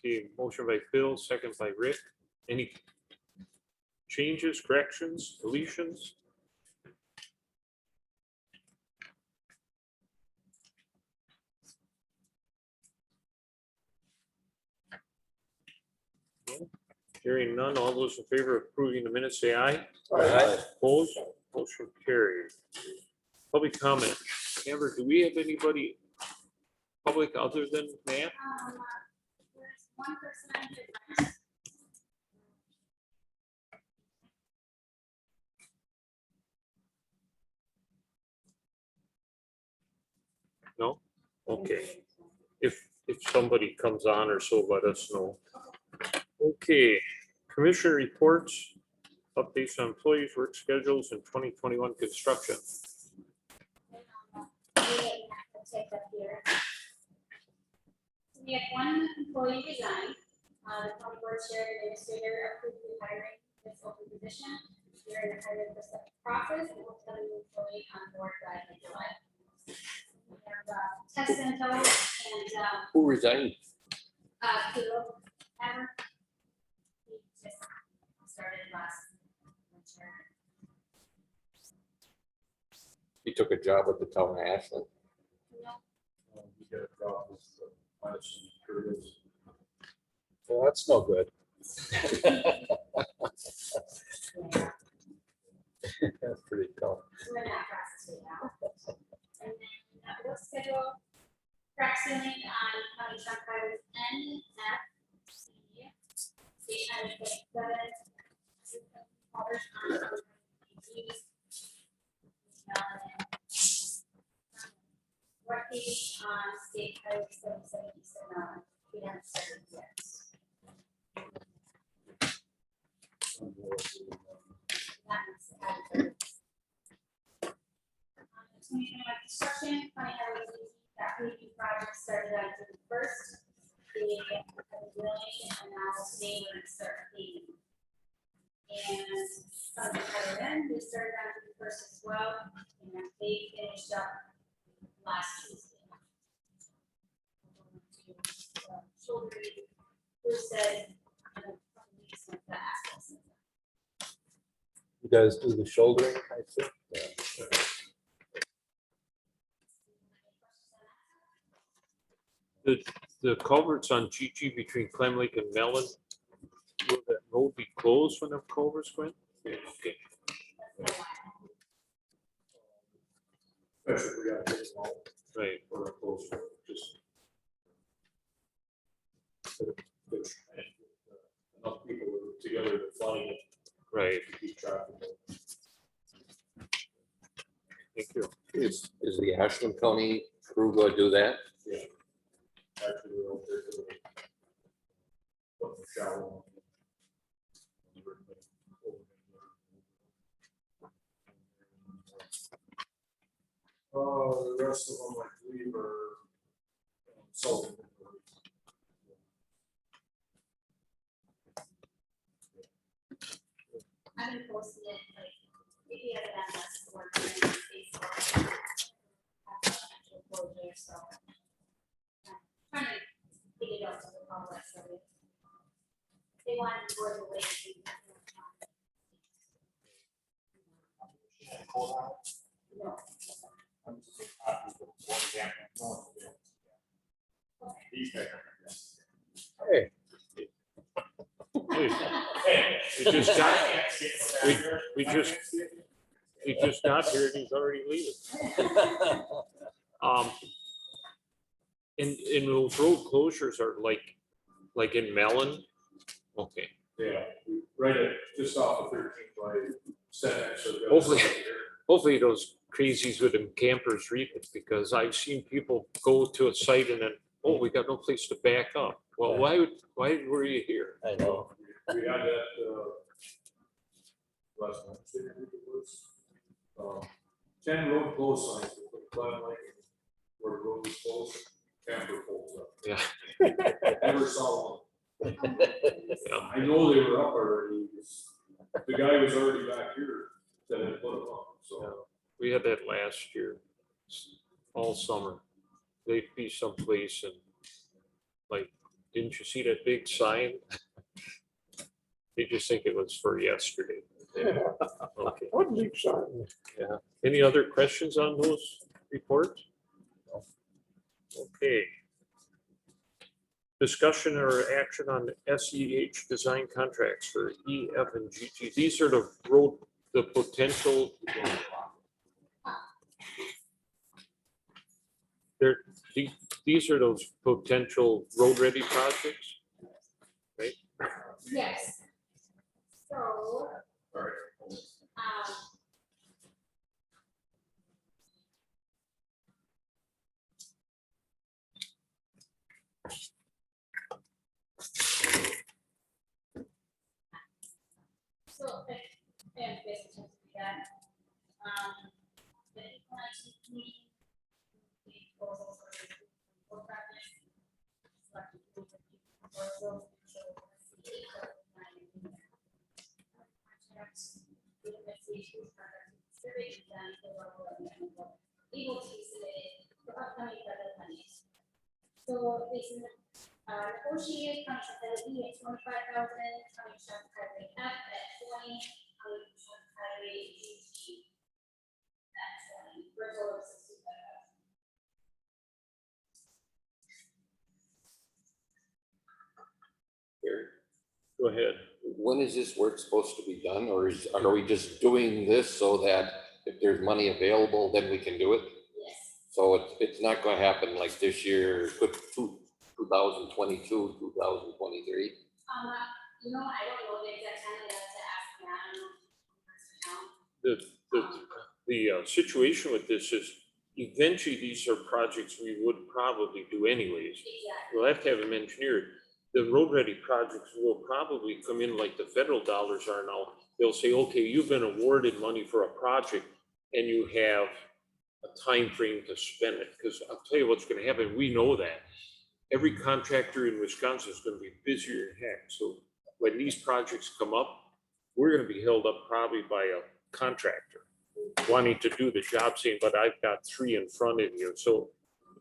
Okay, motion by Phil, second by Rick. Any changes, corrections, deletions? Hearing none, all those in favor of approving the minutes, say aye. Aye. Opposed, motion carried. Public comment. Amber, do we have anybody public other than Matt? There's one person I did. No? Okay. If somebody comes on or so, let us know. Okay, commissioner reports, updates on employees, work schedules, and 2021 construction. We had one employee resign. The county board chair and administrator approved the hiring this open position. We are in the hiring process and we'll tell the employee on board by July. We have Tess Santo and Who resigned? Kilo Hammer. He just started last winter. He took a job at the town of Ashland. We get a job with Madison Curtis. Well, that's no good. That's pretty tough. We're in that process right now. And then we'll schedule crack sealing on county truck highways N, F, C, state highway 57, culverts on County G, Northeast on state highway 77, East and Mountain. We haven't started yet. That one's added. 2021 construction, county highways, that paving project started on June 1st. They have been willing, and now today we're gonna start paving. And something other than, we started on June 1st as well, and they finished up last Tuesday. Shoulder, who said, a couple weeks of the asphalt. You guys do the shouldering, I think. Yeah. The culverts on GG between Clem Lake and Mellon, will that road be closed when the culverts went? Okay. Especially if we got to get all Right, for a close, just. Enough people together to find it, right, to keep track of it. thank you. Is the Ashland County crew going to do that? Yeah. Actually, we're over there to the. Put the shower on. The rest of them, I believe, are sold. I've been posting it, like, maybe other than us, working on Facebook. Actual closure, so. Trying to get it out to the public, so they want to work away. No. Hey, We just got, we just got here and he's already leaving. And those road closures are like in Mellon? Okay, Yeah, right at, just off of 13 by Senex. so the other Hopefully. side here. hopefully those crazies with them campers read it, because I've seen people go to a site and then, oh, we got no place to back up. Well, why were you here? I know. We had that, last Wednesday, I think it was. 10 road close signs, with Clem Lake, where the road was closed, camper pulls up. Yeah. Never saw one. Yeah. I know they were up already, the guy was already back here that had put them up, so. We had that last year, all summer. They'd be someplace and like Didn't you see that big sign? They just think it was for yesterday. Okay. What big sign? Yeah. Any other questions on those reports? Okay. Discussion or action on SEH design contracts for E, F, and GT. These are the road, the potential. They're, these are those potential road-ready projects? Yes. So, and basically, that, the equalization committee, the proposals for the project, selected group of proposals, so let's see, eight of nine. Contracts, the investigations are considered, done, the level of manageable, able to be submitted for upcoming federal monies. So, based on the negotiated contract that will be at 25,000, county shop highway F at 20, county shop highway GT at 20, for a total of 65,000. Go ahead. When is this work supposed to be done, or are we just doing this so that if there's money available, then we can do it? Yes. So it's not gonna happen like this year, could 2022, 2023? You know, I don't know the exact time, I have to ask Matt. The situation with this is eventually these are projects we would probably do anyways. Exactly. We'll have to have them engineered. The road-ready projects will probably come in like the federal dollars are now. They'll say, okay, you've been awarded money for a project and you have a time frame to spend it. Because I'll tell you what's gonna happen, we know that. Every contractor in Wisconsin is gonna be busier than heck. So when these projects come up, we're gonna be held up probably by a contractor wanting to do the job, saying, but I've got 3 in front of you. So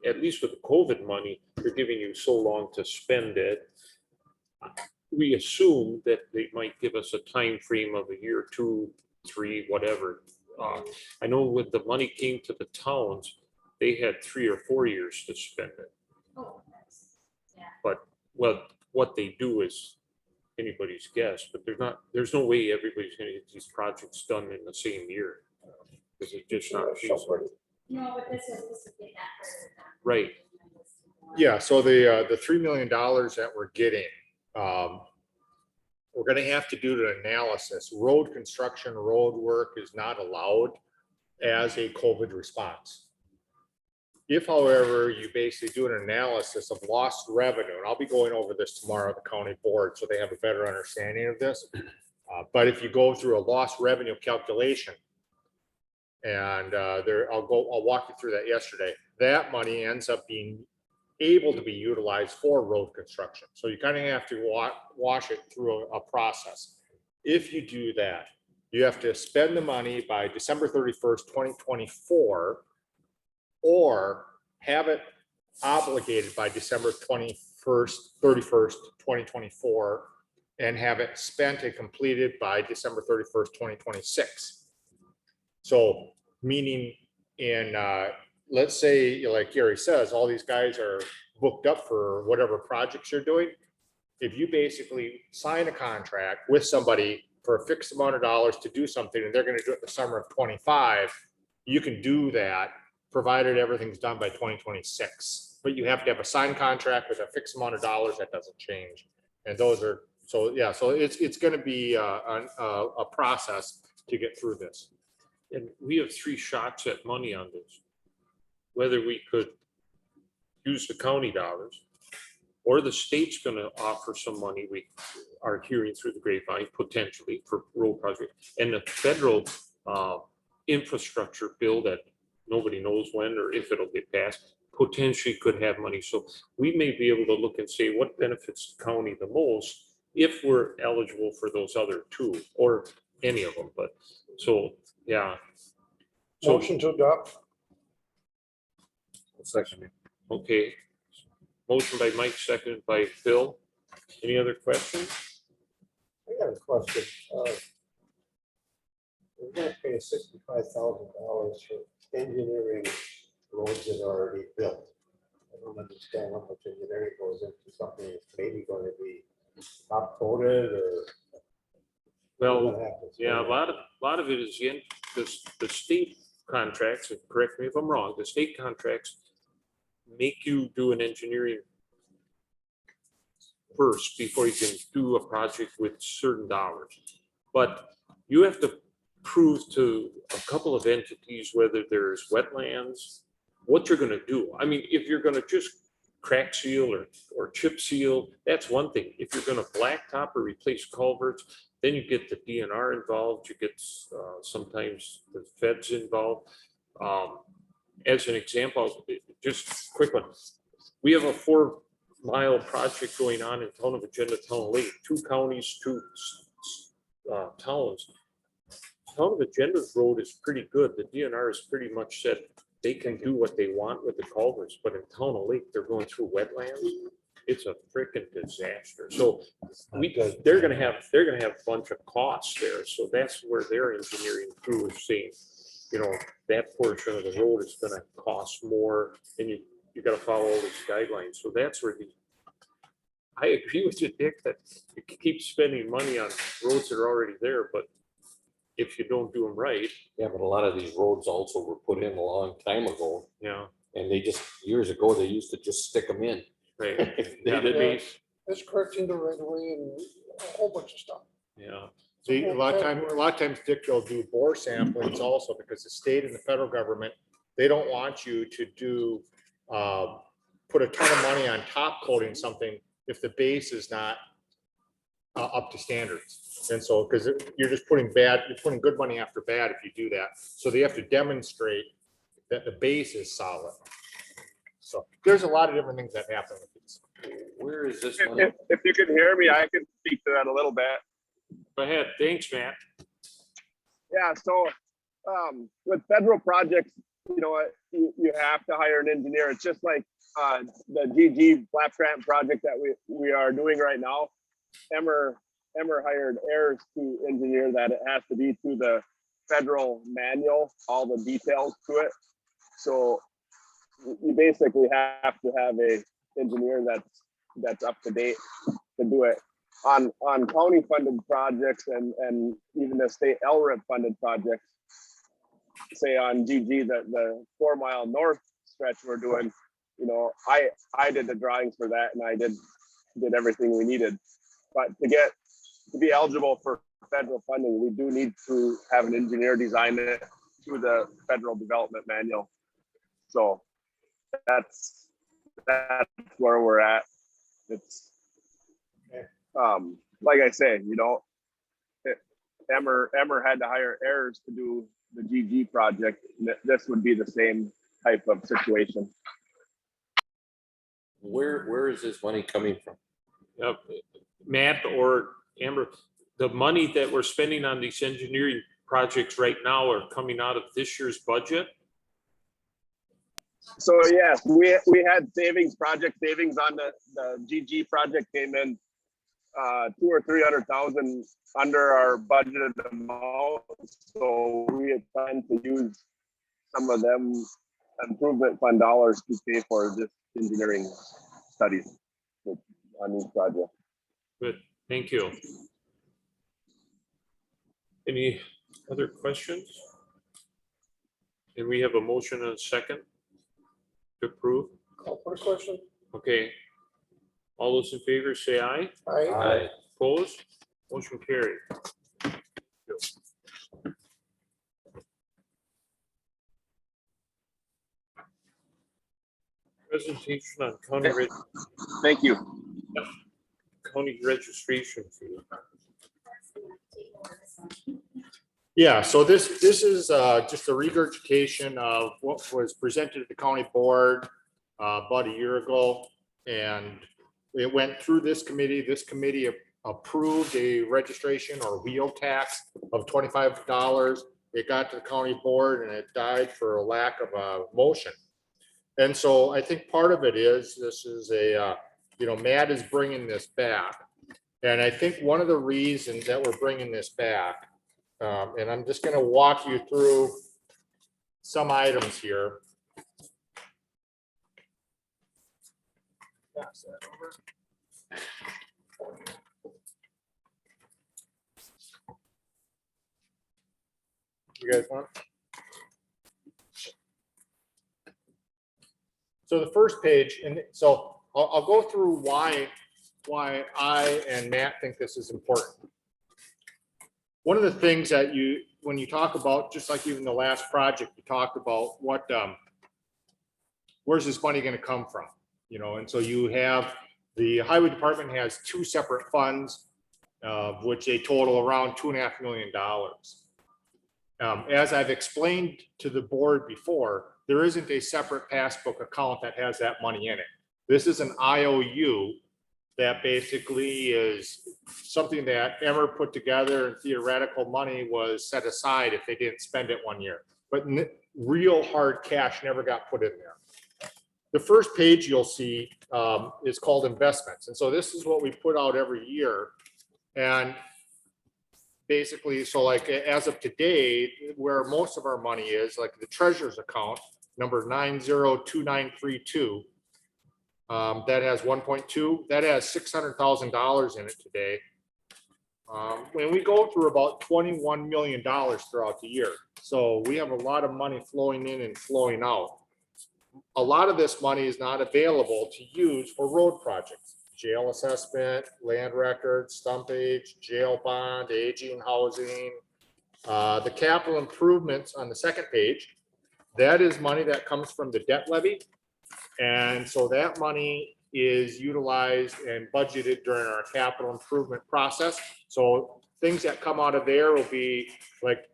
at least with the COVID money, they're giving you so long to spend it. We assume that they might give us a time frame of a year, 2, 3, whatever. I know when the money came to the towns, they had 3 or 4 years to spend it. Oh, nice. But what they do is anybody's guess, but there's no way everybody's gonna get these projects done in the same year. Because it's just not feasible. No, but this was get that further done. Right. Yeah, so the $3 million that we're getting, we're gonna have to do the analysis. Road construction, road work is not allowed as a COVID response. If, however, you basically do an analysis of lost revenue, and I'll be going over this tomorrow at the county board, so they have a better understanding of this. But if you go through a lost revenue calculation, and I'll walk you through that yesterday, that money ends up being able to be utilized for road construction. So you kind of have to wash it through a process. If you do that, you have to spend the money by December 31st, 2024, or have it obligated by December 31st, 2024, and have it spent and completed by December 31st, 2026. So meaning in, let's say, like Gary says, all these guys are booked up for whatever projects you're doing. If you basically sign a contract with somebody for a fixed amount of dollars to do something, and they're gonna do it in the summer of 25, you can do that, provided everything's done by 2026. But you have to have a signed contract with a fixed amount of dollars that doesn't change. And those are, so yeah, so it's gonna be a process to get through this. And we have 3 shots at money on this. Whether we could use the county dollars, or the state's gonna offer some money, we are hearing through the grapevine potentially for road project, and the federal infrastructure bill that nobody knows when or if it'll get passed, potentially could have money. So we may be able to look and say what benefits the county the most if we're eligible for those other 2 or any of them. But so, yeah. So, Motion to adopt. Section. okay. Motion by Mike, seconded by Phil. Any other questions? I got a question. We're gonna pay $65,000 for engineering roads that are already built. I don't understand how much engineering goes into something that's maybe going to be top coated or. Well, what happens? yeah, a lot of it is in the state contracts, and correct me if I'm wrong, the state contracts make you do an engineering first before you can do a project with certain dollars. But you have to prove to a couple of entities whether there's wetlands, what you're gonna do. I mean, if you're gonna just crack seal or chip seal, that's one thing. If you're gonna blacktop or replace culverts, then you get the DNR involved, you get sometimes the feds involved. As an example, just a quick one. We have a 4-mile project going on in Town of Agenda, Town Lake, 2 counties, 2 towns. Town of Agenda's road is pretty good. The DNR has pretty much said they can do what they want with the culverts, but in Town of Lake, they're going through wetlands. It's a freaking disaster. So they're gonna have a bunch of costs there. So that's where their engineering crew is saying, you know, that portion of the road is gonna cost more and you gotta follow all these guidelines. So that's where I agree with you, Dick, that you keep spending money on roads that are already there, but if you don't do them right, Yeah, but a lot of these roads also were put in a long time ago, yeah, and they just, years ago, they used to just stick them in. right. They Yeah, didn't- base, It's correct into right away and a whole bunch of stuff. yeah, A lot of times, Dick, they'll do bore samplings also because the state and the federal government, they don't want you to do, put a ton of money on top coating something if the base is not up to standards. And so, because you're just putting good money after bad if you do that. So they have to demonstrate that the base is solid. So there's a lot of different things that happen with these. Where is this money? If you can hear me, I can speak to that a little bit. go ahead, thanks, Matt. Yeah, so with federal projects, you know what, you have to hire an engineer. It's just like the GG flap grant project that we are doing right now. Emmer hired Ayers to engineer that. It has to be through the federal manual, all the details to it. So you basically have to have a engineer that's up to date to do it. On county funded projects and even the state LRIP funded projects, say on GG, the 4-mile north stretch we're doing, you know, I did the drawings for that and I did everything we needed. But to be eligible for federal funding, we do need to have an engineer design it through the federal development manual. So that's where we're at. It's like I said, you know, Emmer had to hire Ayers to do the GG project. This would be the same type of situation. Where is this money coming from? Yep. Matt or Amber, the money that we're spending on these engineering projects right now are coming out of this year's budget. So yes, we had project savings on the GG project came in 200,000 or 300,000 under our budgeted amount. So we had planned to use some of them improvement fund dollars to pay for this engineering studies on these projects. Good, thank you. Any other questions? And we have a motion and a second to approve. Call for a question? Okay. All those in favor say aye. Aye. Opposed? Motion carried. Presentation on Thank you. county registration fee. Yeah, so this is just a regurgitation of what was presented at the county board about a year ago. And it went through this committee. This committee approved a registration or wheel tax of $25. It got to the county board and it died for a lack of a motion. And so I think part of it is, this is a, Matt is bringing this back. And I think one of the reasons that we're bringing this back, and I'm just going to walk you through some items here. Pass that over. You guys want? So the first page, and so I'll go through why I and Matt think this is important. One of the things that when you talk about, just like even the last project, you talked about where's this money going to come from? And so you have, the highway department has two separate funds, which they total around $2.5 million. As I've explained to the board before, there isn't a separate passbook account that has that money in it. This is an IOU that basically is something that Emmer put together, and theoretical money was set aside if they didn't spend it one year. But real hard cash never got put in there. The first page you'll see is called investments. And so this is what we put out every year. And basically, so like as of today, where most of our money is, like the treasurer's account, number 902932, that has 1.2, that has $600,000 in it today. When we go through about $21 million throughout the year. So we have a lot of money flowing in and flowing out. A lot of this money is not available to use for road projects, jail assessment, land records, stumpage, jail bond, aging, housing. The capital improvements on the second page, that is money that comes from the debt levy. And so that money is utilized and budgeted during our capital improvement process. So things that come out of there will be like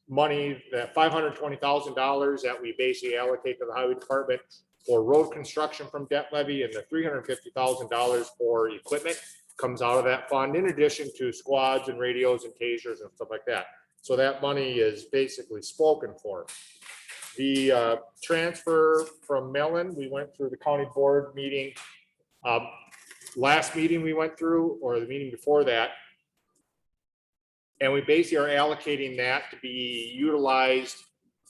money, that $520,000 that we basically allocate to the highway department for road construction from debt levy, and the $350,000 for equipment comes out of that fund, in addition to squads and radios and tasers and stuff like that. So that money is basically spoken for. The transfer from Mellon, we went through the county board meeting. Last meeting we went through, or the meeting before that, and we basically are allocating that to be utilized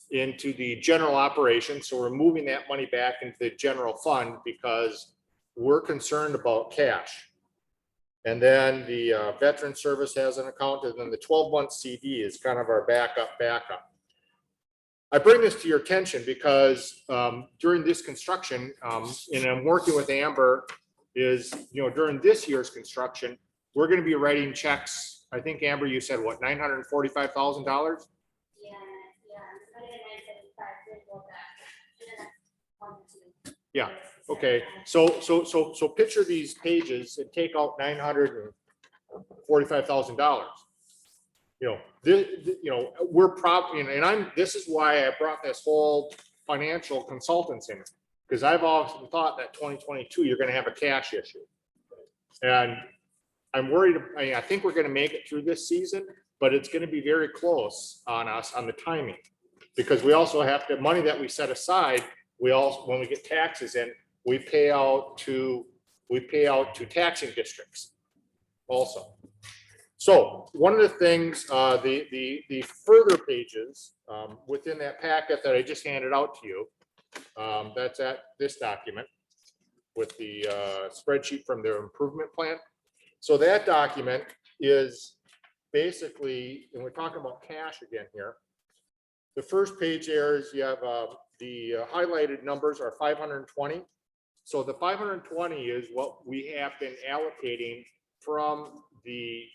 into the general operation. So we're moving that money back into the general fund because we're concerned about cash. And then the veteran service has an account, and then the 12-month CD is kind of our backup. I bring this to your attention because during this construction, and I'm working with Amber, is, during this year's construction, we're going to be writing checks. I think, Amber, you said what, $945,000? Yeah, I did 975, did go back. 1 or 2. Yeah. Okay, so picture these pages and take out $945,000. We're probably, and this is why I brought this whole financial consultants in, because I've often thought that 2022 you're going to have a cash issue, and I'm worried. I think we're going to make it through this season, but it's going to be very close on us on the timing, because we also have to, money that we set aside, we also, when we get taxes in, we pay out to taxing districts also. So one of the things, the further pages within that packet that I just handed out to you, that's at this document with the spreadsheet from their improvement plan. So that document is basically, and we're talking about cash again here. The first page there is you have the highlighted numbers are 520. So the 520 is what we have been allocating from the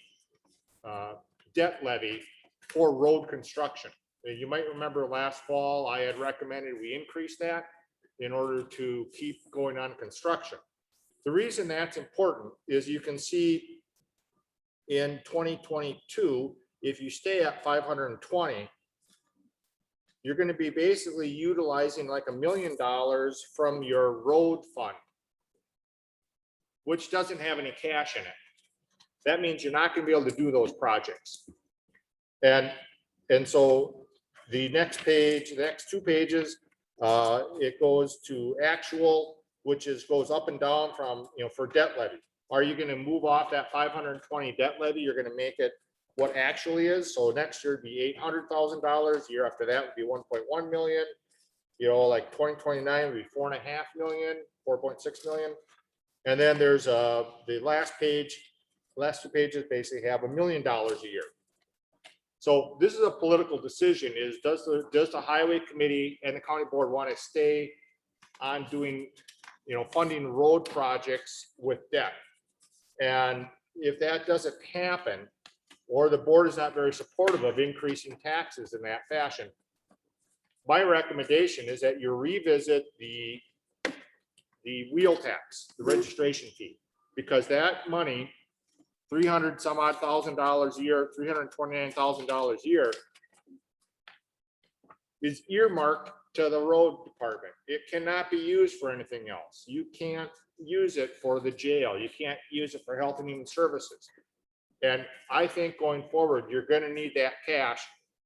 debt levy for road construction. And you might remember last fall, I had recommended we increase that in order to keep going on construction. The reason that's important is you can see in 2022, if you stay at 520, you're going to be basically utilizing like $1 million from your road fund, which doesn't have any cash in it. That means you're not going to be able to do those projects. And so the next page, the next 2 pages It goes to actual, which is, goes up and down from, for debt levy. Are you gonna move off that 520 debt levy? You're gonna make it what actually is. So next year would be $800,000. Year after that would be 1.1 million. Like 2029 would be 4.5 million, 4.6 million. And then there's the last page, last 2 pages basically have $1 million a year. So this is a political decision, is does the highway committee and the county board want to stay on doing, funding road projects with debt? And if that doesn't happen, or the board is not very supportive of increasing taxes in that fashion, my recommendation is that you revisit the wheel tax, the registration fee, because that money, $300 some odd thousand a year, $329,000 a year, is earmarked to the road department. It cannot be used for anything else. You can't use it for the jail. You can't use it for health and human services. And I think going forward, you're going to need that cash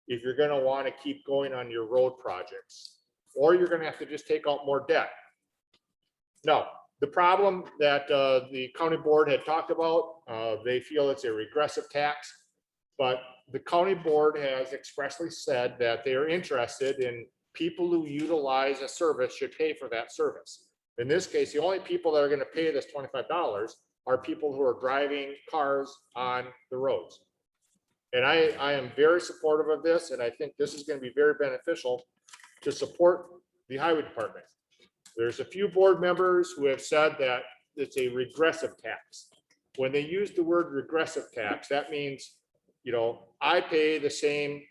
if you're going to want to keep going on your road projects, or you're going to have to just take out more debt. No, the problem that the county board had talked about, they feel it's a regressive tax, but the county board has expressly said that they are interested in people who utilize a service should pay for that service. In this case, the only people that are going to pay this $25 are people who are driving cars on the roads. And I am very supportive of this, and I think this is going to be very beneficial to support the highway department. There's a few board members who have said that it's a regressive tax. When they use the word regressive tax, that means, I pay the same,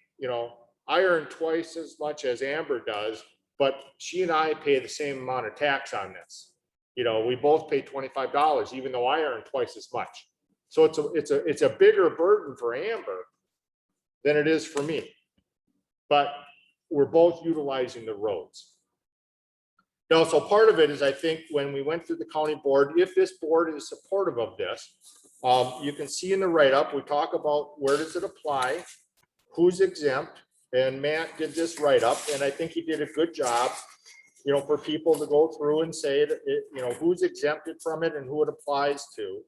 I earn twice as much as Amber does, but she and I pay the same amount of tax on this. We both pay $25, even though I earn twice as much. So it's a bigger burden for Amber than it is for me. But we're both utilizing the roads. Now, so part of it is, I think when we went through the county board, if this board is supportive of this, you can see in the write-up, we talk about where does it apply, who's exempt, and Matt did this write-up, and I think he did a good job, for people to go through and say that, who's exempted from it and who it applies to.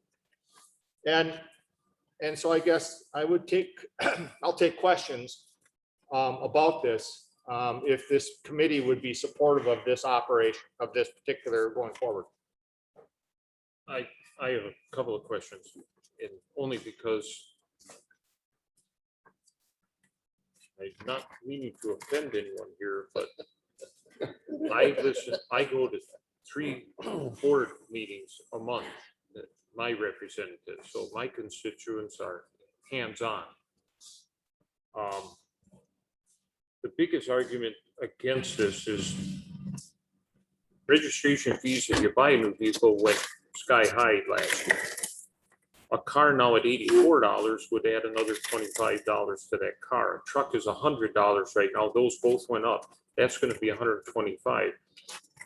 And so I guess I would I'll take questions about this. If this committee would be supportive of this operation, of this particular going forward. I have a couple of questions, and only because I'm not meaning to offend anyone here, but I go to 3 board meetings a month, my representatives, so my constituents are hands-on. The biggest argument against this is registration fees if you buy a new vehicle went sky high last year. A car now at $84 would add another $25 to that car. A truck is $100 right now. Those both went up. That's going to be $125.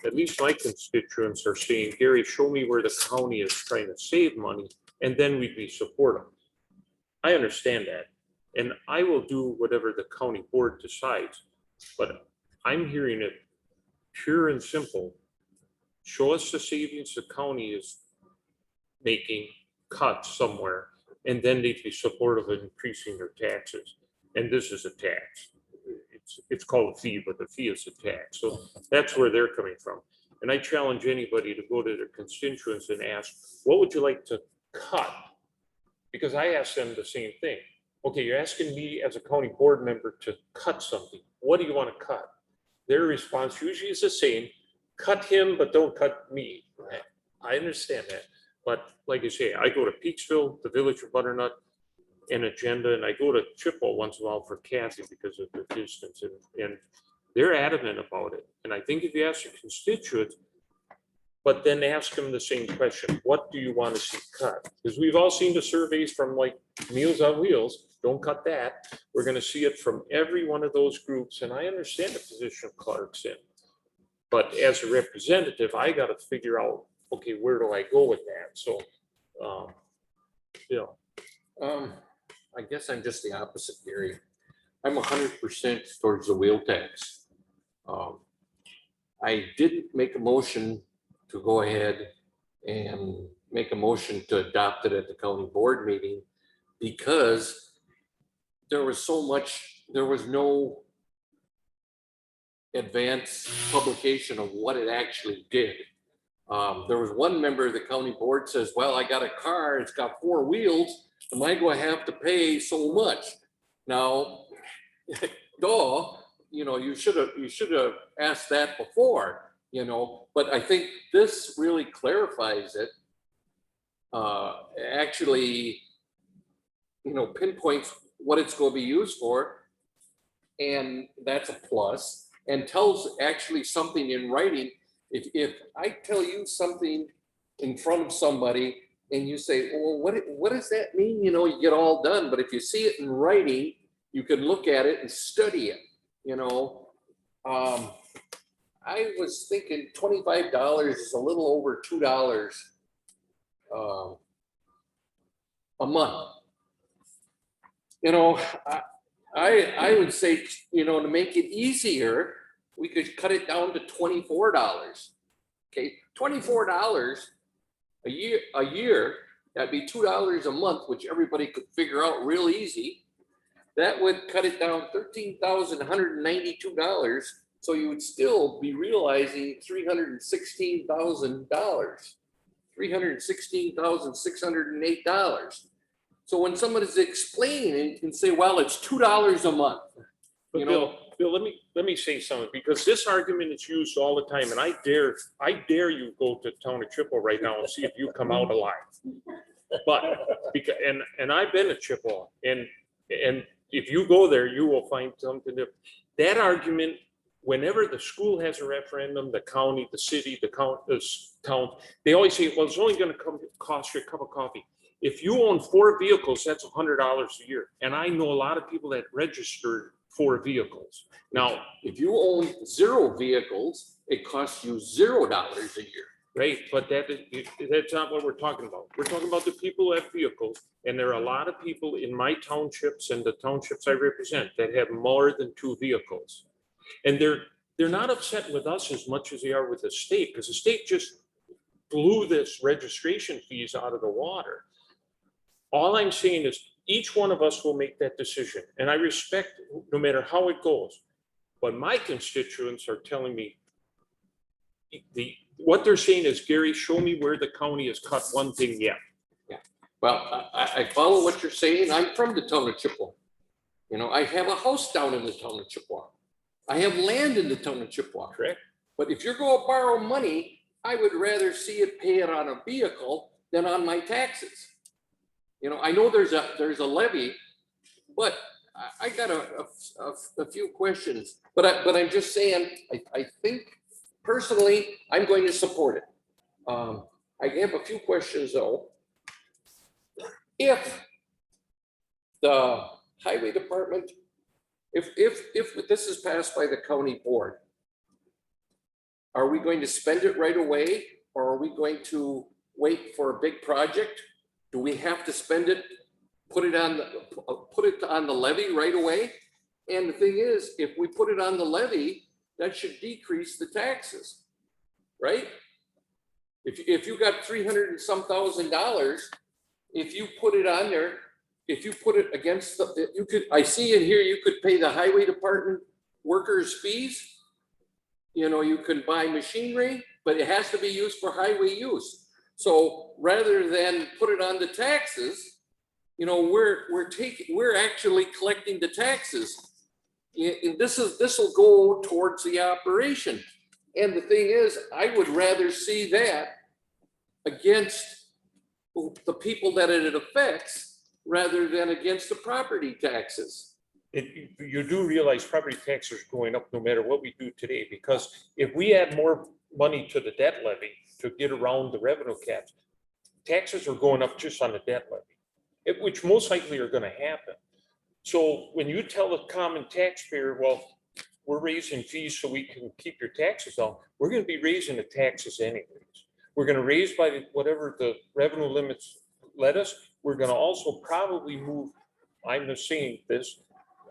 At least my constituents are saying, Gary, show me where the county is trying to save money, and then we'd be supportive. I understand that. And I will do whatever the county board decides, but I'm hearing it pure and simple. Show us the savings the county is making, cuts somewhere, and then they'd be supportive of increasing their taxes. And this is a tax. It's called a fee, but the fee is a tax. So that's where they're coming from. And I challenge anybody to go to their constituents and ask, what would you like to cut? Because I ask them the same thing. Okay, you're asking me as a county board member to cut something. What do you want to cut? Their response usually is the same: cut him, but don't cut me. I understand that. But like I say, I go to Peaksville, the Village of Butternut, and Agenda, and I go to Chippewa once in a while for Kathy because of the distance. And they're adamant about it. And I think if you ask your constituents, but then ask them the same question: what do you want to see cut? Because we've all seen the surveys from like Meals on Wheels. Don't cut that. We're going to see it from every one of those groups. And I understand the position Clark's in. But as a representative, I got to figure out, okay, where do I go with that? So, I guess I'm just the opposite, Gary. I'm 100% towards the wheel tax. I didn't make a motion to go ahead and make a motion to adopt it at the county board meeting because there was so much, there was no advance publication of what it actually did. There was one member of the county board says, well, I got a car, it's got 4 wheels, am I going to have to pay so much? Now, duh, you know, you should have asked that before, you know, but I think this really clarifies it. Actually, you know, pinpoints what it's going to be used for. And that's a plus, and tells actually something in writing. If I tell you something in front of somebody and you say, well, what does that mean? You know, you get all done, but if you see it in writing, you can look at it and study it, you know. I was thinking $25 is a little over $2 a month. You know, I would say, you know, to make it easier, we could cut it down to $24. Okay, $24 a year, that'd be $2 a month, which everybody could figure out real easy. That would cut it down $13,192. So you would still be realizing $316,000, $316,608. So when somebody's explaining and say, well, it's $2 a month, But you know. Bill, let me say something, because this argument is used all the time, and I dare you go to town of Chippewa right now and see if you come out alive. But because and I've been to Chippewa, and if you go there, you will find something different. That argument, whenever the school has a referendum, the county, the city, the town, they always say, well, it's only going to cost you a cup of coffee. If you own 4 vehicles, that's $100 a year. And I know a lot of people that registered 4 vehicles. Now, If you own 0 vehicles, it costs you $0 a year. right, but that's not what we're talking about. We're talking about the people who have vehicles. And there are a lot of people in my townships and the townships I represent that have more than 2 vehicles. And they're not upset with us as much as they are with the state, because the state just blew this registration fees out of the water. All I'm saying is each one of us will make that decision, and I respect no matter how it goes. But my constituents are telling me what they're saying is, Gary, show me where the county has cut one thing yet. Well, I follow what you're saying. I'm from the town of Chippewa. You know, I have a house down in the town of Chippewa. I have land in the town of Chippewa. Correct? But if you're going to borrow money, I would rather see it pay it on a vehicle than on my taxes. You know, I know there's a levy, but I got a few questions. But I'm just saying, I think personally, I'm going to support it. I have a few questions though. If the highway department, if this is passed by the county board, are we going to spend it right away, or are we going to wait for a big project? Do we have to spend it, put it on the levy right away? And the thing is, if we put it on the levy, that should decrease the taxes, right? If you got $300 and some thousand, if you put it on there, if you put it against you could, I see in here, you could pay the highway department workers' fees. You know, you can buy machinery, but it has to be used for highway use. So rather than put it on the taxes, you know, we're actually collecting the taxes. And this will go towards the operation. And the thing is, I would rather see that against the people that it affects rather than against the property taxes. You do realize property taxes are going up no matter what we do today, because if we add more money to the debt levy to get around the revenue caps, taxes are going up just on the debt levy, which most likely are going to happen. So when you tell the common taxpayer, well, we're raising fees so we can keep your taxes down, we're going to be raising the taxes anyways. We're going to raise by whatever the revenue limits let us. We're going to also probably move, I'm just saying this,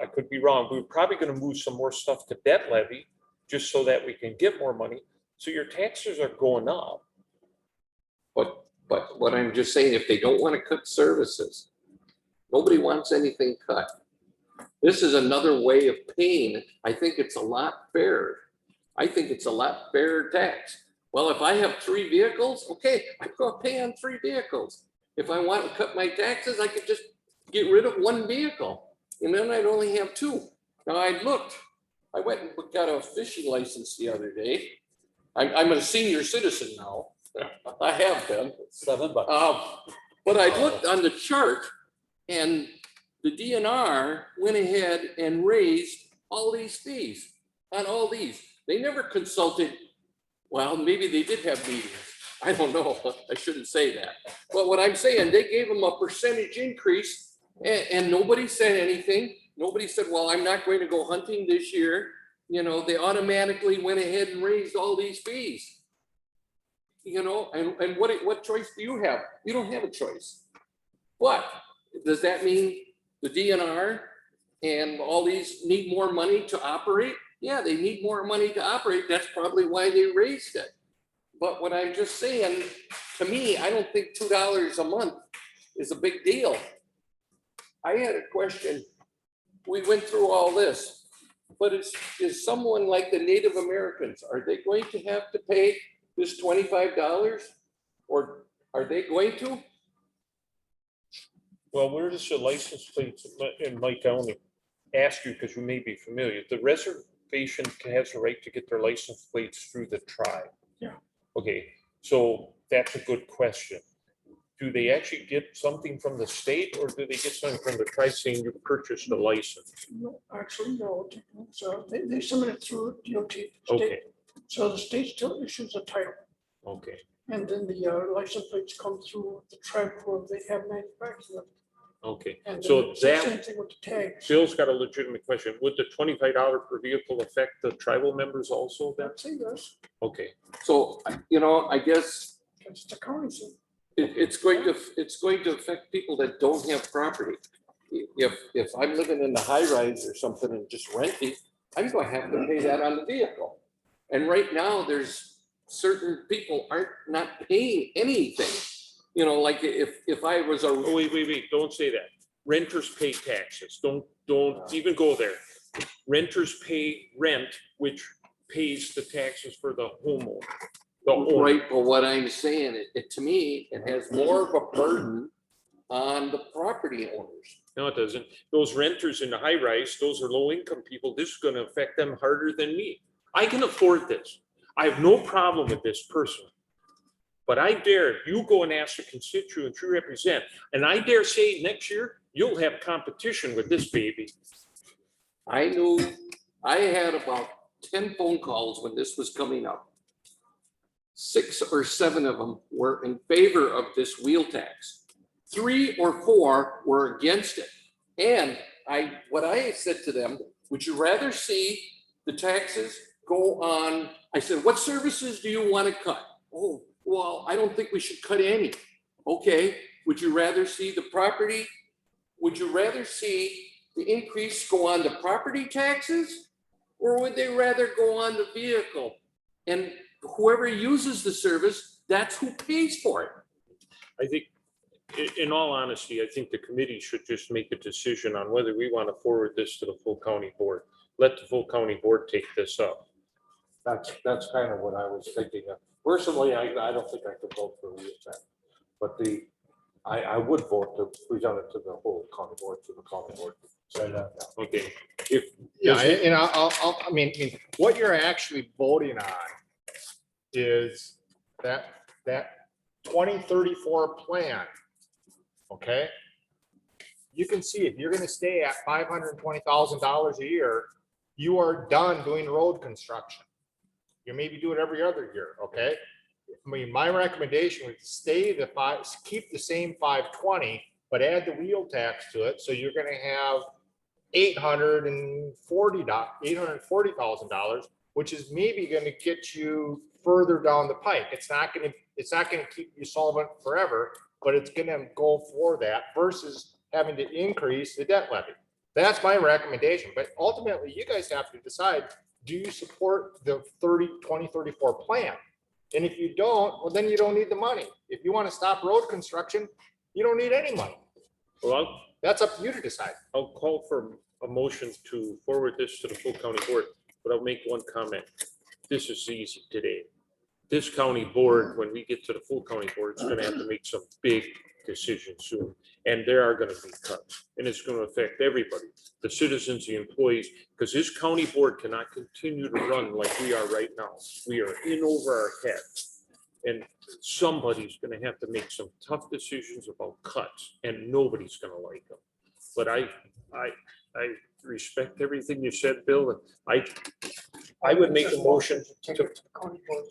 I could be wrong, we're probably going to move some more stuff to debt levy just so that we can get more money. So your taxes are going up. But what I'm just saying, if they don't want to cut services, nobody wants anything cut. This is another way of paying. I think it's a lot fairer. I think it's a lot fairer tax. Well, if I have 3 vehicles, okay, I'm gonna pay on 3 vehicles. If I want to cut my taxes, I could just get rid of 1 vehicle, and then I'd only have 2. Now I went and got a fishing license the other day. I'm a senior citizen now. I have been. $7. But I looked on the chart and the DNR went ahead and raised all these fees on all these. They never consulted, well, maybe they did have meetings. I don't know. I shouldn't say that. But what I'm saying, they gave them a percentage increase and nobody said anything. Nobody said, well, I'm not going to go hunting this year. You know, they automatically went ahead and raised all these fees. You know, and what choice do you have? You don't have a choice. But does that mean the DNR and all these need more money to operate? Yeah, they need more money to operate. That's probably why they raised it. But what I'm just saying, to me, I don't think $2 a month is a big deal. I had a question. We went through all this, but is someone like the Native Americans, are they going to have to pay this $25, or are they going to? Well, where does the license plates in Mike County? Ask you, because you may be familiar, the reservation has a right to get their license plates through the tribe. Yeah. Okay, so that's a good question. Do they actually get something from the state, or do they get something from the tribe saying you purchased a license? No, actually, no. So they submit it through DOT. state. Okay, So the state still issues a title, okay, and then the license plates come through the tribe where they have manufactured them. okay. And So then it's the same that, thing with the tags. Bill's got a legitimate question. Would the $25 per vehicle affect the tribal members also then? I'd say yes, Okay, So, you know, I guess it's the currency. it's going to affect people that don't have property. If I'm living in the high rise or something and just renting, I'm going to have to pay that on the vehicle. And right now, there's certain people aren't not paying anything. You know, like if I was a, oh, wait, don't say that. Renters pay taxes. Don't even go there. Renters pay rent, which pays the taxes for the homeowner. The owner. right, but what I'm saying, to me, it has more of a burden on the property owners. No, it doesn't. Those renters in the high rise, those are low income people. This is going to affect them harder than me. I can afford this. I have no problem with this personally. But I dare you go and ask the constituents you represent, and I dare say next year you'll have competition with this baby. I had about 10 phone calls when this was coming up. 6 or 7 of them were in favor of this wheel tax. 3 or 4 were against it. And what I said to them, would you rather see the taxes go on? I said, what services do you want to cut? Oh, well, I don't think we should cut any. Okay, would you rather see the property? Would you rather see the increase go on the property taxes? Or would they rather go on the vehicle? And whoever uses the service, that's who pays for it. I think, in all honesty, I think the committee should just make a decision on whether we want to forward this to the full county board. Let the full county board take this up. That's kind of what I was thinking of. Personally, I don't think I could vote for wheel tax, but I would vote to present it to the whole county board, to the county board. Say that. Okay, Yeah, and I mean, what you're actually voting on is that 2034 plan. Okay. You can see if you're gonna stay at $520,000 a year, you are done doing road construction. You maybe do it every other year, okay? I mean, my recommendation would keep the same 520, but add the wheel tax to it, so you're gonna have $840,000, which is maybe gonna get you further down the pike. It's not gonna keep you solvent forever, but it's gonna go for that versus having to increase the debt levy. That's my recommendation, but ultimately you guys have to decide, do you support the 2034 plan? And if you don't, well, then you don't need the money. If you want to stop road construction, you don't need any money. Well, That's up to you to decide. I'll call for a motion to forward this to the full county board, but I'll make one comment. This is easy today. This county board, when we get to the full county board, it's gonna have to make some big decisions soon. And there are gonna be cuts, and it's gonna affect everybody, the citizens, the employees, because this county board cannot continue to run like we are right now. We are in over our head. And somebody's gonna have to make some tough decisions about cuts, and nobody's gonna like them. But I respect everything you said, Bill, and I would make a motion Take to, it to the county board.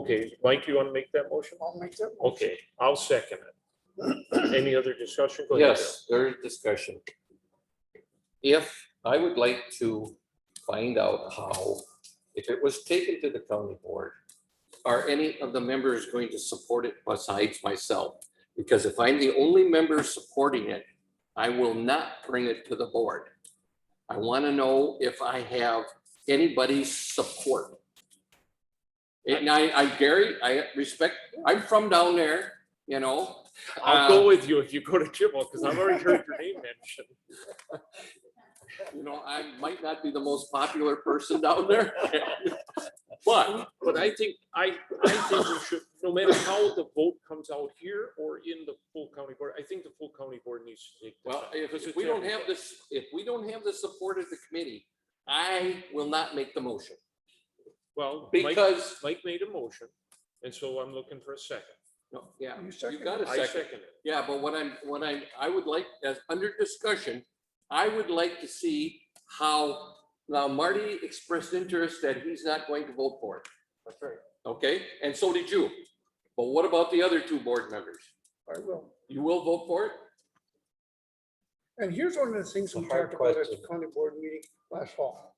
okay, Mike, you wanna make that motion? I'll make that. motion. Okay, I'll second it. Any other discussion? Go ahead, Yes, there is discussion. If I would like to find out how, if it was taken to the county board, are any of the members going to support it besides myself? Because if I'm the only member supporting it, I will not bring it to the board. I want to know if I have anybody's support. And Gary, I respect, I'm from down there, you know. I'll go with you if you go to Chippewa, because I've already heard your name mentioned. You know, I might not be the most popular person down there. But I think we should, no matter how the vote comes out here or in the full county board, I think the full county board needs to take. this Well, up. if we don't have this, if we don't have the support of the committee, I will not make the motion. Well, Because, Mike made a motion, and so I'm looking for a second. no, yeah, You you second got a I second. second it. Yeah, but I would like, as under discussion, I would like to see how, now Marty expressed interest that he's not going to vote for it. That's right. Okay, and so did you. But what about the other two board members? I will. You will vote for it? And here's one of the things we It's a hard talked about at the question. county board meeting last fall.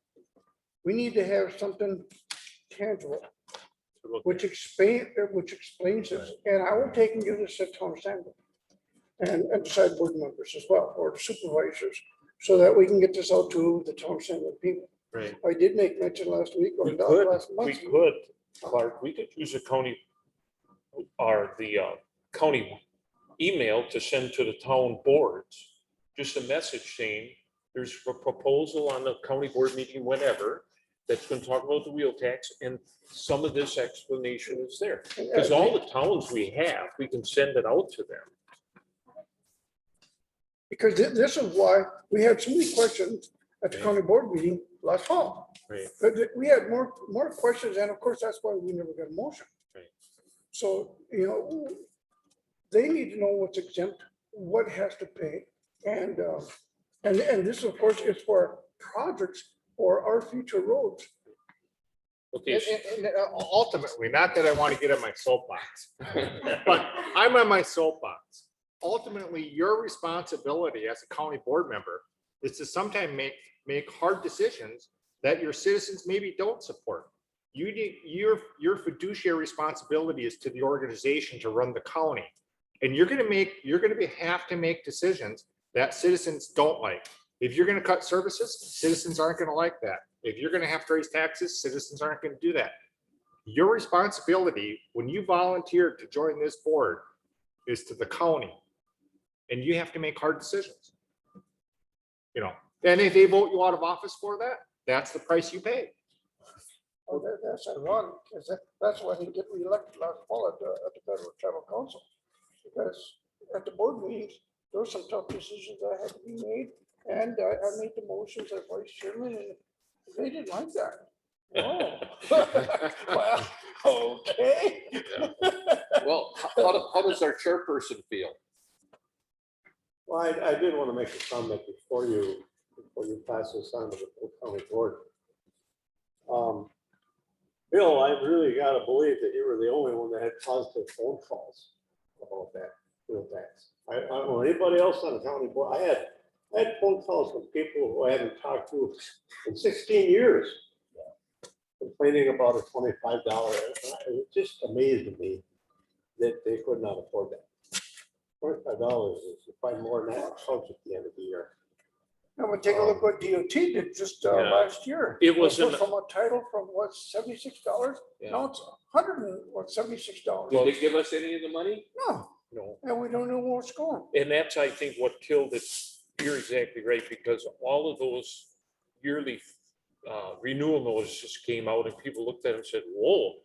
We need to have something tangible, To look which explains this, and I will take and give this to town assembly. And decide board members as well, or supervisors, so that we can get this out to the town assembly people. at. Right. I did make mention last week or We could, last we month. could, Clark, we could use a county, or the county email to send to the town boards. Just a message saying, there's a proposal on the county board meeting, whenever, that's gonna talk about the wheel tax, and some of this explanation is there. Because all the towns we have, we can send it out to them. Because this is why we had so many questions at the county board meeting last fall. Right. But we had more questions, and of course, that's why we never got a motion. Right. So, you know, they need to know what's exempt, what has to pay, and this, of course, is for projects or our future roads. Okay, And ultimately, not that I want to get on my soapbox, but I'm on my soapbox. Ultimately, your responsibility as a county board member is to sometimes make hard decisions that your citizens maybe don't support. You need, your fiduciary responsibility is to the organization to run the county. And you're gonna have to make decisions that citizens don't like. If you're gonna cut services, citizens aren't gonna like that. If you're gonna have to raise taxes, citizens aren't gonna do that. Your responsibility, when you volunteered to join this board, is to the county. And you have to make hard decisions. You know, and if they vote you out of office for that, that's the price you pay. Oh, that's ironic, because that's why I didn't get reelected last fall at the federal tribal council. Because at the board meetings, there were some tough decisions that had to be made, and I made the motions as vice chairman, and they didn't like that. Oh. Well, okay. Well, how does our chairperson feel? Well, I did want to make a comment before you pass this on to the full county board. Bill, I really gotta believe that you were the only one that had positive phone calls about that wheel tax. I don't know anybody else on the county board. I had phone calls from people who I haven't talked to in 16 years, complaining about a $25. It just amazed me that they could not afford that. $25 is probably more than that house at the end of the year. Now, we take a look what DOT did just Yeah. last year. It was Went an- from a title from what, $76? Yeah. Now it's $176. Did they give us any of the money? No, No, and we don't know where it's going. and that's, I think, what killed it. You're exactly right, because all of those yearly renewal notices came out and people looked at it and said, whoa.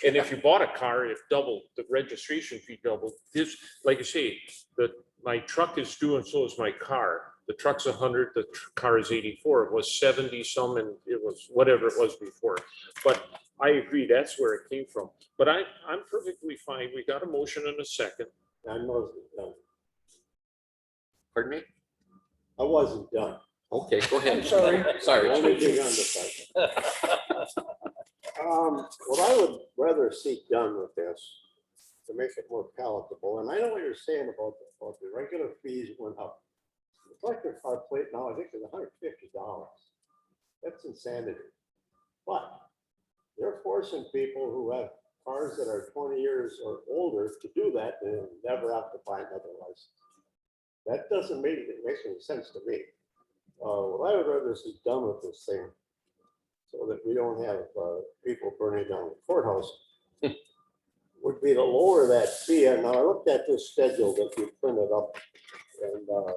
And if you bought a car, it doubled, the registration fee doubled. This, like I say, my truck is due and so is my car. The truck's 100, the car is 84. It was 70 some and it was whatever it was before. But I agree, that's where it came from. But I'm perfectly fine. We got a motion in a second. I wasn't done. Pardon me? I wasn't done. Okay, go ahead. I'm sorry. Sorry. Let me dig on the side. What I would rather see done with this, to make it more palatable, and I know what you're saying about the regular fees went up. The collector car plate now, I think is $150. That's insanity. But they're forcing people who have cars that are 20 years or older to do that and never have to buy another license. That doesn't make any sense to me. What I would rather see done with this thing, so that we don't have people burning down the courthouse, would be to lower that fee. And now I looked at this schedule that you printed up, and for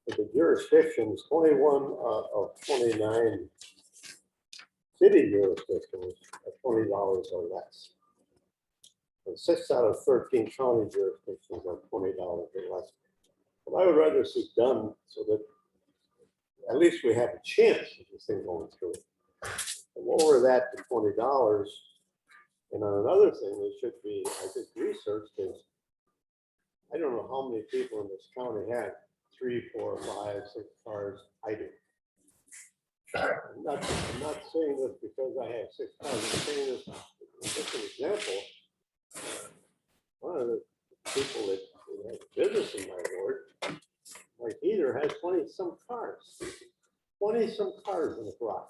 the jurisdictions, 21 of 29 city jurisdictions are $20 or less. And 6 out of 13 county jurisdictions are $20 or less. But I would rather see done so that at least we have a chance of this thing going through. Lower that to $20. And on another thing, there should be, I think, research is, I don't know how many people in this county have 3, 4, 5, 6 cars. I do. I'm not saying this because I have 6 cars. I'm saying this just an example. One of the people that has business in my ward, like either has 20 some cars. 20 some cars in the garage.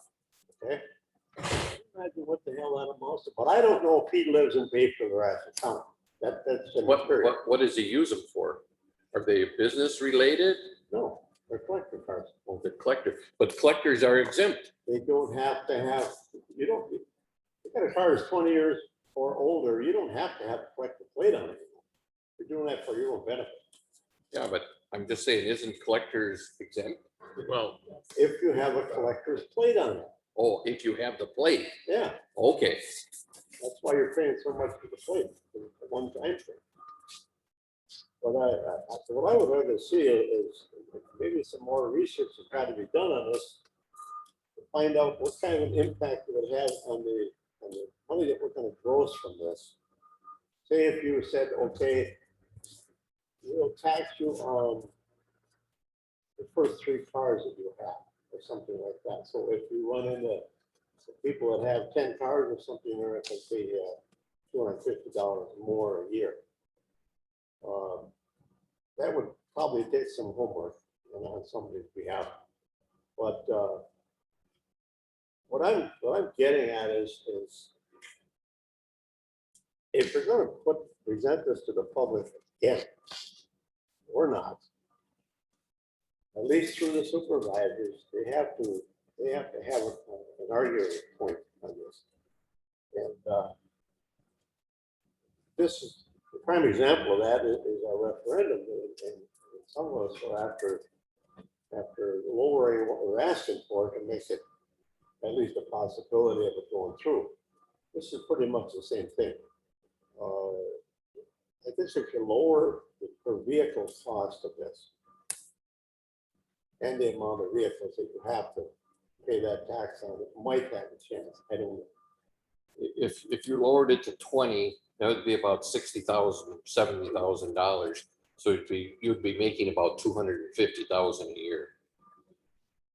Okay. Imagine what the hell that amounts to. But I don't know if he lives in Bayford or Ashen County. That's What does he use them for? Are they business related? No, they're collector cars. Oh, the collector, but collectors are exempt. They don't have to have, you got a car that's 20 years or older, you don't have to have a collector plate on it anymore. You're doing that for your own benefit. Yeah, but I'm just saying, isn't collectors exempt? Well, If you have a collector's plate on it, Oh, if you have the plate, yeah, okay. that's why you're paying so much for the plate, for one time frame. But what I would rather see is maybe some more research has got to be done on this to find out what kind of impact it would have on the money that we're going to gross from this. Say if you said, okay, we'll tax you on the first 3 cars that you have, or something like that. So if you run into people that have 10 cars or something, they're going to pay $250 more a year. That would probably take some homework on somebody's behalf. But what I'm getting at is if you're going to present this to the public again, or not, at least through the supervisors, they have to have an arguing point on this. And this is the prime example of that is our referendum. And some of us are after lowering what we're asking for to make it at least a possibility of it going through. This is pretty much the same thing. I think if you lower the per vehicle cost of this and the amount of vehicles that you have to pay that tax on, it might have a chance. I don't know. If you lowered it to 20, that would be about $60,000, $70,000. So you'd be making about 250,000 a year.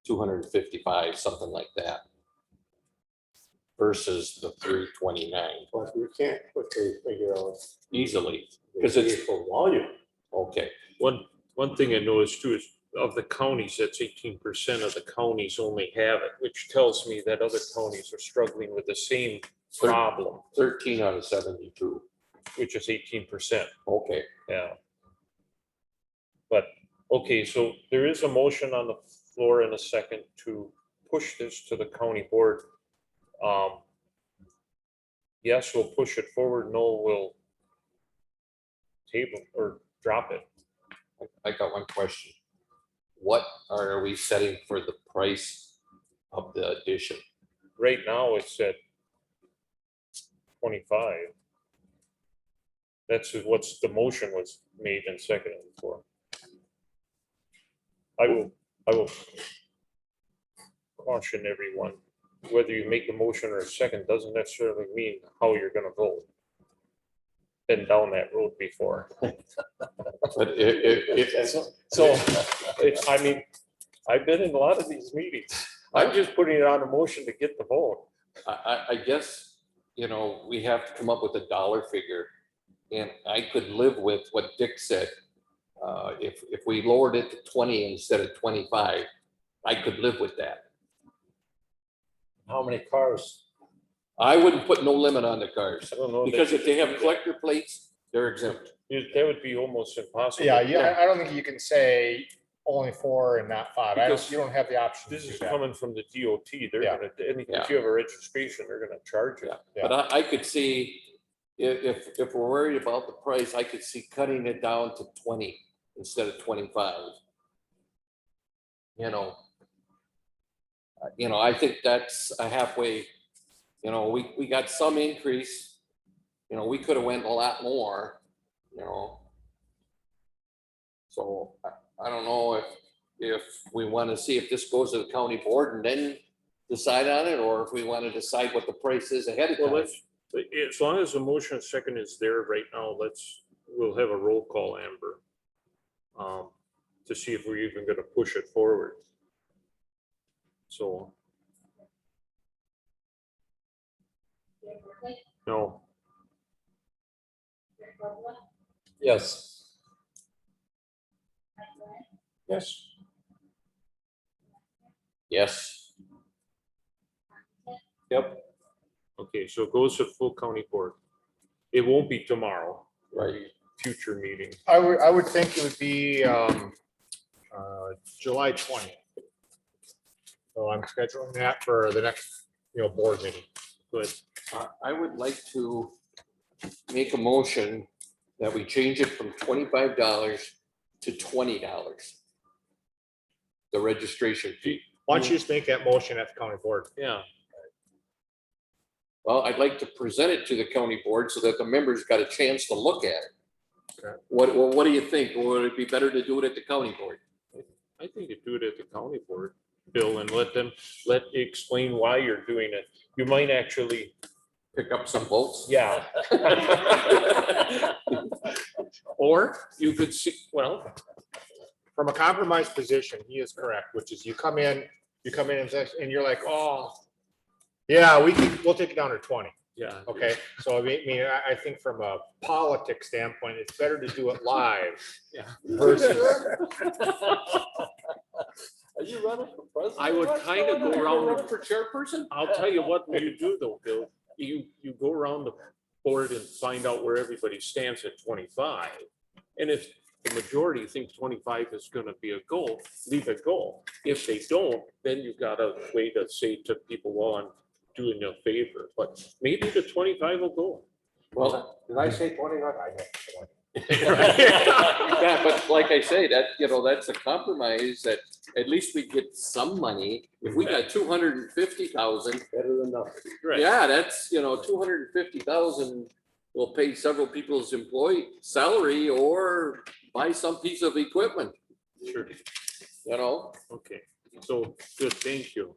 255, something like that. Versus the 329 But you can't quickly figure out easily, the because it's, vehicle volume. okay. one thing I noticed too is of the counties, that's 18% of the counties only have it, which tells me that other counties are struggling with the same problem, 13 out of 72. which is 18%. Okay, Yeah. But, okay, so there is a motion on the floor in a second to push this to the county board. Yes, we'll push it forward. No, we'll table or drop it. I got one question. What are we setting for the price of the addition? Right now, it's at 25. That's what's the motion was made and seconded for. I will caution everyone, whether you make the motion or a second doesn't necessarily mean how you're gonna vote. Been down that road before. But if, So, I mean, I've been in a lot of these meetings. I'm just putting it on a motion to get the vote. I guess, you know, we have to come up with a dollar figure. And I could live with what Dick said. If we lowered it to 20 instead of 25, I could live with that. How many cars? I wouldn't put no limit on the cars, I don't know. that because you if they should have do that. collector plates, they're exempt. That would be almost impossible. Yeah, yeah, I don't think you can say only 4 and not 5. Because you don't have the option. to This do is that. coming from the DOT. They're Yeah. gonna, Yeah. if you have a registration, they're gonna charge you. But I could see, if we're worried about the price, I could see cutting it down to 20 instead of 25. You know, I think that's a halfway, we got some increase. We could have went a lot more, So I don't know if we want to see if this goes to the county board and then decide on it, or if we want to decide what the price is ahead of Well, time. as long as the motion second is there right now, we'll have a roll call, Amber. To see if we're even gonna push it forward. So, Rick Worley, no, Rick Worley, Yes. Mike Glenn, Yes. Yes. Yep. okay, so it goes to full county board. It won't be tomorrow. It'll Right. be Future meeting. I would think it would be July 20th. So I'm scheduling that for the next, board meeting. Good. I would like to make a motion that we change it from $25 to $20. The registration fee. Why don't you just make that motion at the county board? Yeah, Well, I'd like to present it to the county board so that the members got a chance to look at it. Okay. What do you think? Would it be better to do it at the county board? I think you do it at the county board, Bill, and explain why you're doing it. You might actually, Pick up some votes? yeah. Or you could see, well, From a compromised position, he is correct, which is you come in and you're like, oh, yeah, we'll take it down to 20. yeah. Okay, so I think from a politics standpoint, it's better to do it live. Yeah. Versus, Are you running for president? I would kind of go around, For chairperson? I'll tell you what you do though, Bill, you go around the board and find out where everybody stands at 25. And if the majority think 25 is gonna be a goal, leave it go. If they don't, then you've got a way to say to people, well, I'm doing you a favor, but maybe the 25 will go. Well, Did I say 21? I meant 20. yeah, but like I say, that's a compromise that at least we get some money. If we got 250,000, Better than nothing. Right. yeah, that's, 250,000 will pay several people's employee salary or buy some piece of equipment, Sure. Okay, So, good, thank you.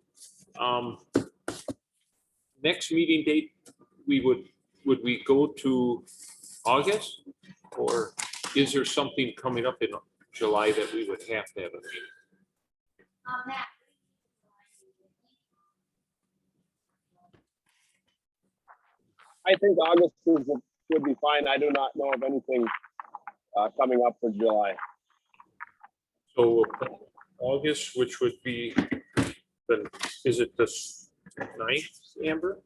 Next meeting date, would we go to August? Or is there something coming up in July that we would have to have a meeting? Matt. I think August would be fine. I do not know of anything coming up for July. So we'll put August, which would be, is it the 9th, Amber?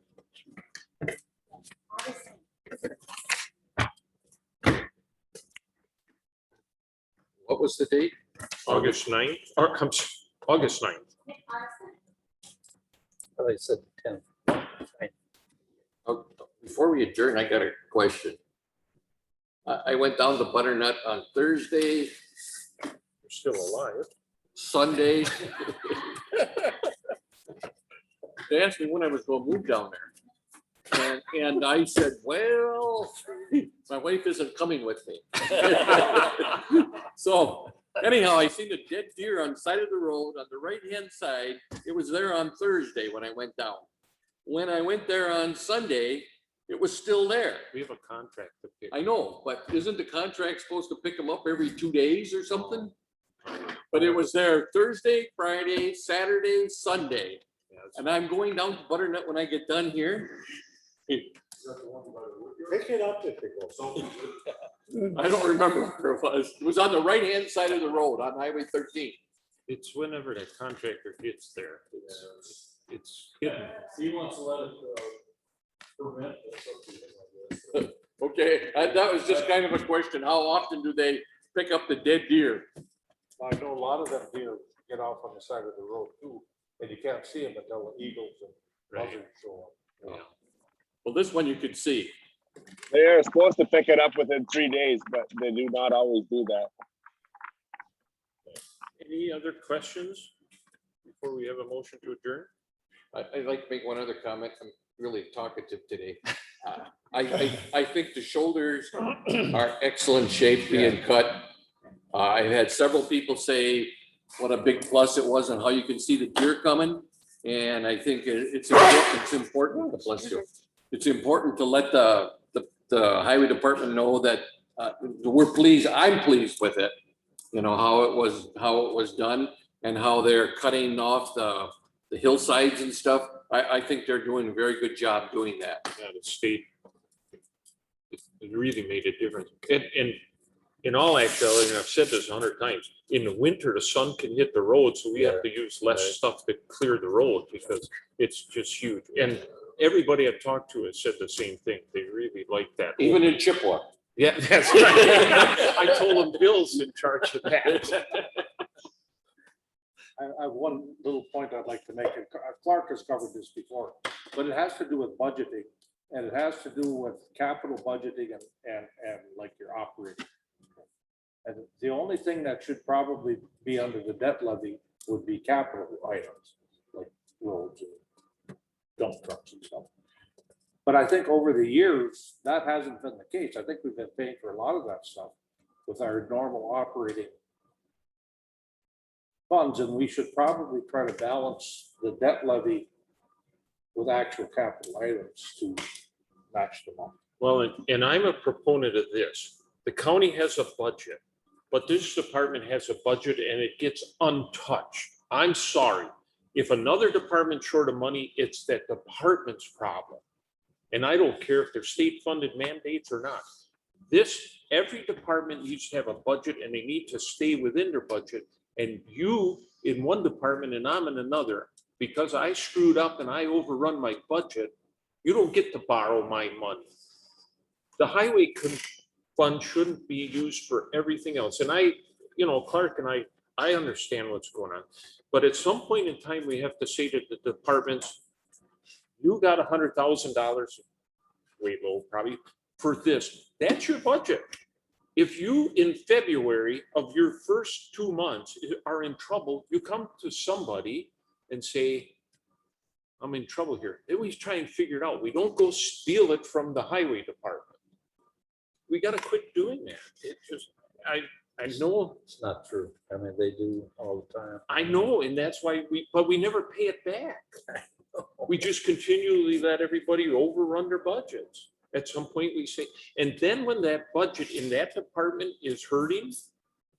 August what was the date? August 9th, or August 9th. I said 10. Oh, before we adjourn, I got a question. I went down to Butternut on Thursday, You're still alive. Sunday. They asked me when I was gonna move down there. And I said, well, my wife isn't coming with me. So anyhow, I seen a dead deer on the side of the road on the right-hand side. It was there on Thursday when I went down. When I went there on Sunday, it was still there. We have a contract to pick. I know, but isn't the contract supposed to pick them up every 2 days or something? But it was there Thursday, Friday, Saturday, Sunday. Yeah, it's- And I'm going down to Butternut when I get done here. Pick it up if it goes. I don't remember where it was. It was on the right-hand side of the road on Highway 13. It's whenever the contractor gets there. It's hidden. He wants to let it ferment or something like this. Okay, that was just kind of a question. How often do they pick up the dead deer? I know a lot of them deer get off on the side of the road too, and you can't see them until the eagles and buzzards show up. Yeah. Well, this one you could see. They are supposed to pick it up within 3 days, but they do not always do that. Any other questions before we have a motion to adjourn? I'd like to make one other comment. I'm really talkative today. I think the shoulders are excellent shape being cut. I've had several people say what a big plus it was and how you can see the deer coming. And I think it's important, bless you. It's important to let the highway department know that we're pleased, I'm pleased with it. You know, how it was done and how they're cutting off the hillsides and stuff. I think they're doing a very good job doing that. Yeah, the state. It really made a difference. And in all actuality, and I've said this 100 times, in the winter, the sun can hit the road, so we have to use less stuff to clear the road because it's just huge. And everybody I've talked to has said the same thing. They really like that. Even in Chippewa. Yeah, that's right. I told them Bill's in charge of that. I have one little point I'd like to make, and Clark has covered this before, but it has to do with budgeting, and it has to do with capital budgeting and like your operating. And the only thing that should probably be under the debt levy would be capital items, like roads and dump trucks and stuff. But I think over the years, that hasn't been the case. I think we've been paying for a lot of that stuff with our normal operating funds, and we should probably try to balance the debt levy with actual capital items to match them up. Well, and I'm a proponent of this. The county has a budget, but this department has a budget and it gets untouched. I'm sorry. If another department's short of money, it's that department's problem. And I don't care if they're state-funded mandates or not. Every department needs to have a budget and they need to stay within their budget. And you in one department and I'm in another, because I screwed up and I overrun my budget, you don't get to borrow my money. The highway fund shouldn't be used for everything else. And Clark and I understand what's going on. But at some point in time, we have to say to the departments, you got $100,000, way low probably, for this. That's your budget. If you, in February of your first 2 months, are in trouble, you come to somebody and say, I'm in trouble here. Then we try and figure it out. We don't go steal it from the highway department. We got to quit doing that. It just, I know. It's not true. I mean, they do all the time. I know, and that's why but we never pay it back. We just continually let everybody overrun their budgets. At some point we say, and then when that budget in that department is hurting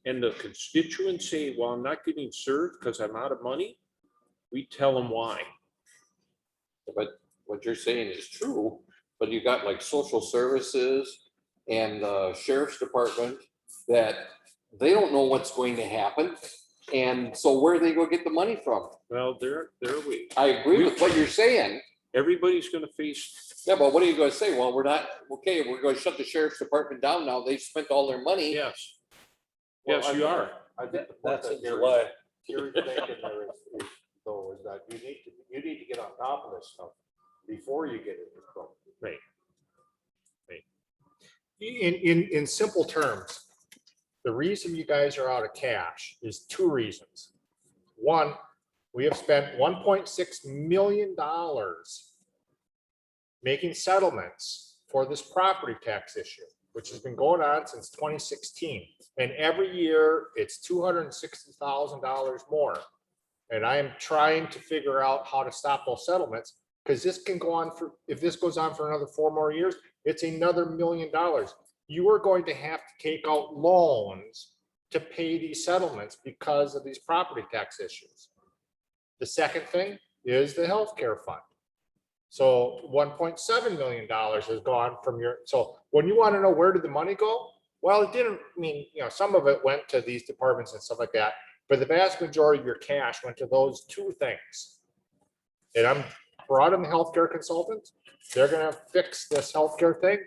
and the constituents say, well, I'm not getting served because I'm out of money, we tell them why. But what you're saying is true, but you got like social services and the sheriff's department that they don't know what's going to happen. And so where are they going to get the money from? Well, there we, I agree with what you're saying. everybody's gonna face, Yeah, but what are you going to say? Well, we're not, okay, we're going to shut the sheriff's department down now. They've spent all their money. yes. Yes, you are. I think the point That's that in Gary- July. Gary's thinking there is, though, is that you need to get on top of this stuff before you get into trouble. In simple terms, the reason you guys are out of cash is two reasons. One, we have spent $1.6 million making settlements for this property tax issue, which has been going on since 2016. And every year it's $260,000 more. And I am trying to figure out how to stop those settlements, because this can go on for, if this goes on for another 4 more years, it's another $1 million. You are going to have to take out loans to pay these settlements because of these property tax issues. The second thing is the healthcare fund. So $1.7 million has gone from your, so when you want to know where did the money go? Well, it didn't mean, some of it went to these departments and stuff like that, but the vast majority of your cash went to those two things. And I'm brought in the healthcare consultant. They're gonna fix this healthcare thing.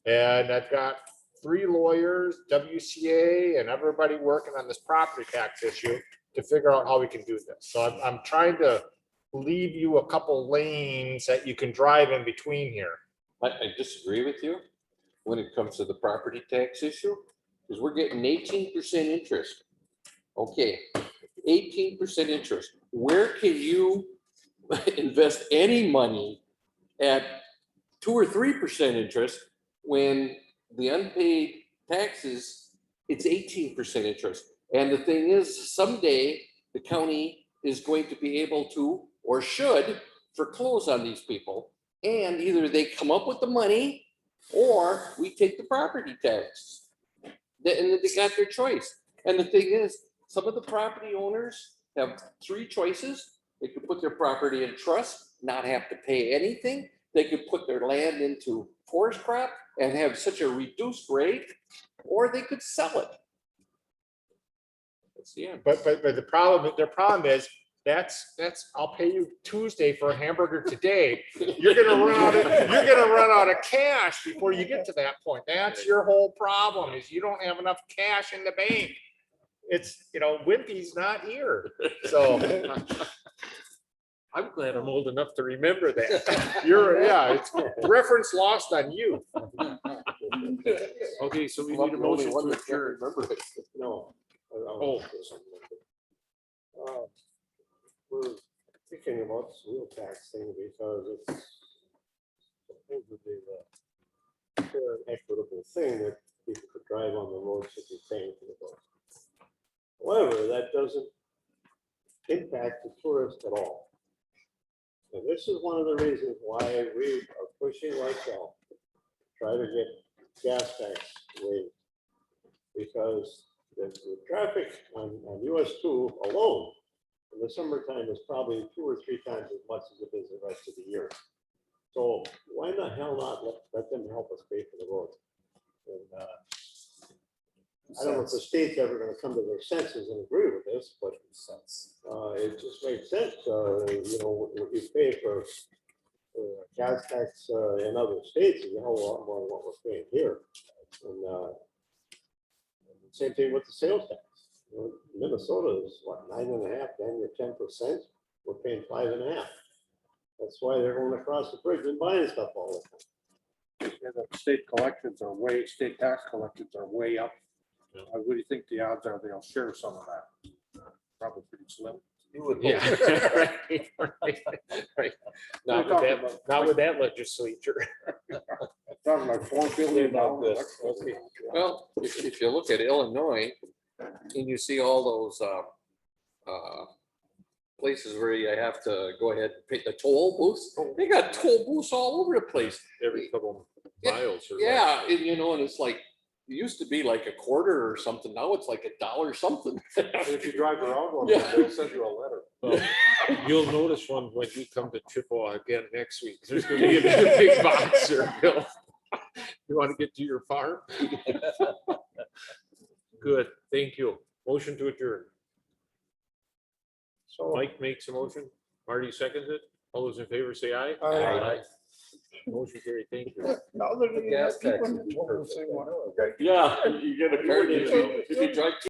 And I've got 3 lawyers, WCA, and everybody working on this property tax issue to figure out how we can do this. So I'm trying to leave you a couple lanes that you can drive in between here. I disagree with you when it comes to the property tax issue, because we're getting 18% interest. Okay, 18% interest. Where can you invest any money at 2 or 3% interest when the unpaid taxes, it's 18% interest? And the thing is, someday the county is going to be able to, or should, foreclose on these people. And either they come up with the money or we take the property tax. And then they got their choice. And the thing is, some of the property owners have 3 choices. They could put their property in trust, not have to pay anything. They could put their land into forest crop and have such a reduced rate, or they could sell it. That's the end. But their problem is that's I'll pay you Tuesday for a hamburger today. You're gonna run out of cash before you get to that point. That's your whole problem, is you don't have enough cash in the bank. It's, Wimpy's not here. So I'm glad I'm old enough to remember that. it's reference lost on you. Okay, so we Well, need a I'm the only motion one to that can't adjourn. remember it. No. Oh. We're thinking about this wheel tax thing because it's supposedly the fair and equitable thing that people could drive on the road should be paying for the road. However, that doesn't impact the tourist at all. And this is one of the reasons why we are pushing like hell to try to get gas tax waived. Because the traffic on US 2 alone in the summertime is probably 2 or 3 times as much as it is the rest of the year. So why the hell not let them help us pay for the road? And I don't know if the state's ever going to come to their senses and agree with this, but it just makes sense. What you pay for gas tax in other states is a hell of a lot more than what we're paying here. And same thing with the sales tax. Minnesota is what, 9.5, then you're 10%. We're paying 5.5. That's why they're going across the bridge and buying stuff all the time. And the state state tax collections are way up. What do you think the odds are they'll share some of that? Probably pretty slim. You would hope. Yeah. Right. Not with that legislature. Talking like $4 billion. Okay. Well, if you look at Illinois and you see all those places where you have to go ahead and pay the toll booths, they got toll booths all over the place. Every couple miles. or Yeah, and it's like, it used to be like a quarter or something. Now it's like $1 something. If you drive around one, Yeah. they'll send you a letter. Well, you'll notice one when you come to Chippewa again next week. There's gonna be a big box there, Bill. You want to get to your farm? Good, thank you. Motion to adjourn. So Mike makes a motion, Marty seconds it. All those in favor say aye. Aye. Motion carried, thank you. now they're gonna have people in the toll and say, well, okay. Yeah, you get a card. If you drive